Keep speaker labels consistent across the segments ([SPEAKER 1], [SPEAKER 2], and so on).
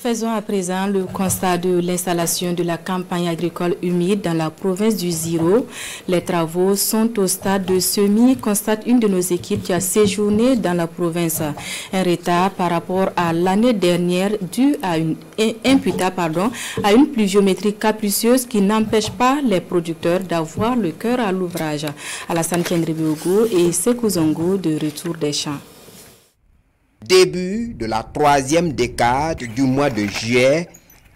[SPEAKER 1] Faisons à présent le constat de l'installation de la campagne agricole humide dans la province du Ziro. Les travaux sont au stade de semis, constate une de nos équipes qui a séjourné dans la province. Un retard par rapport à l'année dernière dû à imputable à une pluviométrie capricieuse qui n'empêche pas les producteurs d'avoir le cœur à l'ouvrage. Alassane Kendribiogo et Sekou Zongo de retour des champs.
[SPEAKER 2] Début de la troisième décade du mois de juillet,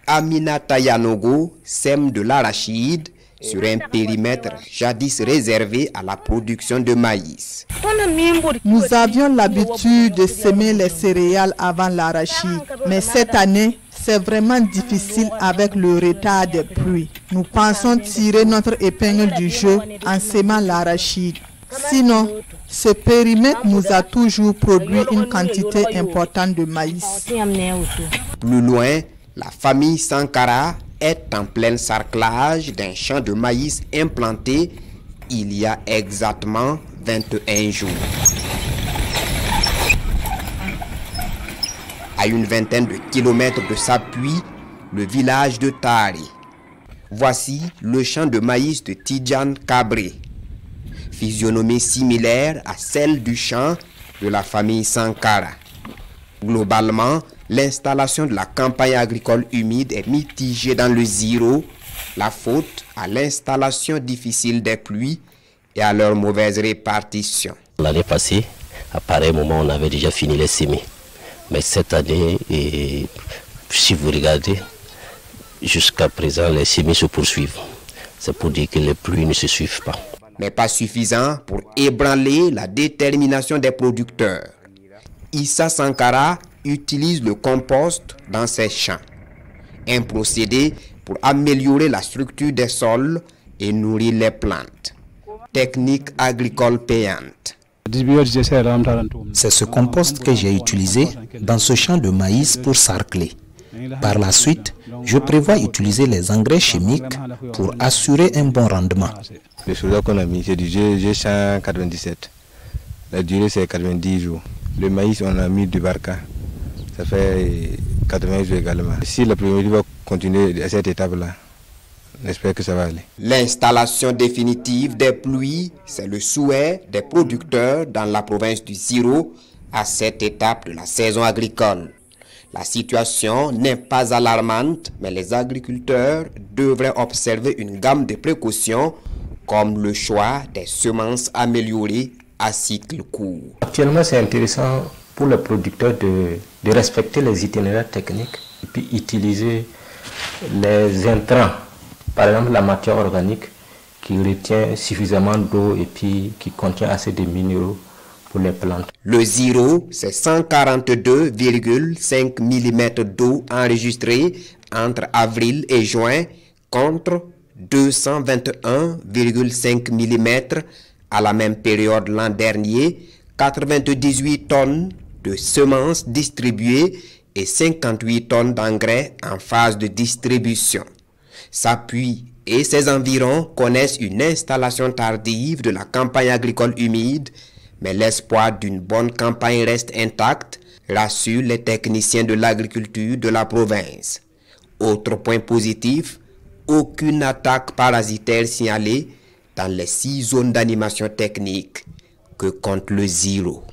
[SPEAKER 2] Aminata Yanogo sème de l'arachide sur un périmètre jadis réservé à la production de maïs.
[SPEAKER 3] Nous avions l'habitude de semer les céréales avant l'arachide, mais cette année, c'est vraiment difficile avec le retard des pluies. Nous pensons tirer notre épingle du jeu en sémant l'arachide. Sinon, ce périmètre nous a toujours produit une quantité importante de maïs.
[SPEAKER 2] Plus loin, la famille Sankara est en plein sarclage d'un champ de maïs implanté il y a exactement 21 jours. À une vingtaine de kilomètres de sa puits, le village de Tari. Voici le champ de maïs de Tidjane Kabré. Physionomie similaire à celle du champ de la famille Sankara. Globalement, l'installation de la campagne agricole humide est mitigée dans le Ziro, la faute à l'installation difficile des pluies et à leur mauvaise répartition.
[SPEAKER 4] L'année passée, à pareil moment, on avait déjà fini les semis. Mais cette année, si vous regardez, jusqu'à présent, les semis se poursuivent. C'est pour dire que les pluies ne se suivent pas.
[SPEAKER 2] Mais pas suffisant pour ébranler la détermination des producteurs. Issa Sankara utilise le compost dans ses champs. Un procédé pour améliorer la structure des sols et nourrir les plantes. Technique agricole payante.
[SPEAKER 5] C'est ce compost que j'ai utilisé dans ce champ de maïs pour sarcler. Par la suite, je prévois utiliser les engrais chimiques pour assurer un bon rendement.
[SPEAKER 6] Le soldat qu'on a mis, c'est du G197. La durée, c'est 90 jours. Le maïs, on a mis du barca. Ça fait 80 jours également. Si la pluviométrie va continuer à cette étape-là, j'espère que ça va aller.
[SPEAKER 2] L'installation définitive des pluies, c'est le souhait des producteurs dans la province du Ziro à cette étape de la saison agricole. La situation n'est pas alarmante, mais les agriculteurs devraient observer une gamme de précautions comme le choix des semences améliorées à cycle court.
[SPEAKER 4] Actuellement, c'est intéressant pour les producteurs de respecter les itinéraires techniques et puis utiliser les intrants, par exemple la matière organique qui retient suffisamment d'eau et puis qui contient assez de minéraux pour les plantes.
[SPEAKER 2] Le Ziro, c'est 142,5 mm d'eau enregistrée entre avril et juin contre 221,5 mm à la même période l'an dernier, 98 tonnes de semences distribuées et 58 tonnes d'engrais en phase de distribution. Sa puits et ses environs connaissent une installation tardive de la campagne agricole humide, mais l'espoir d'une bonne campagne reste intact, rassurent les techniciens de l'agriculture de la province. Autre point positif, aucune attaque parasitaire signalée dans les 6 zones d'animation technique que compte le Ziro.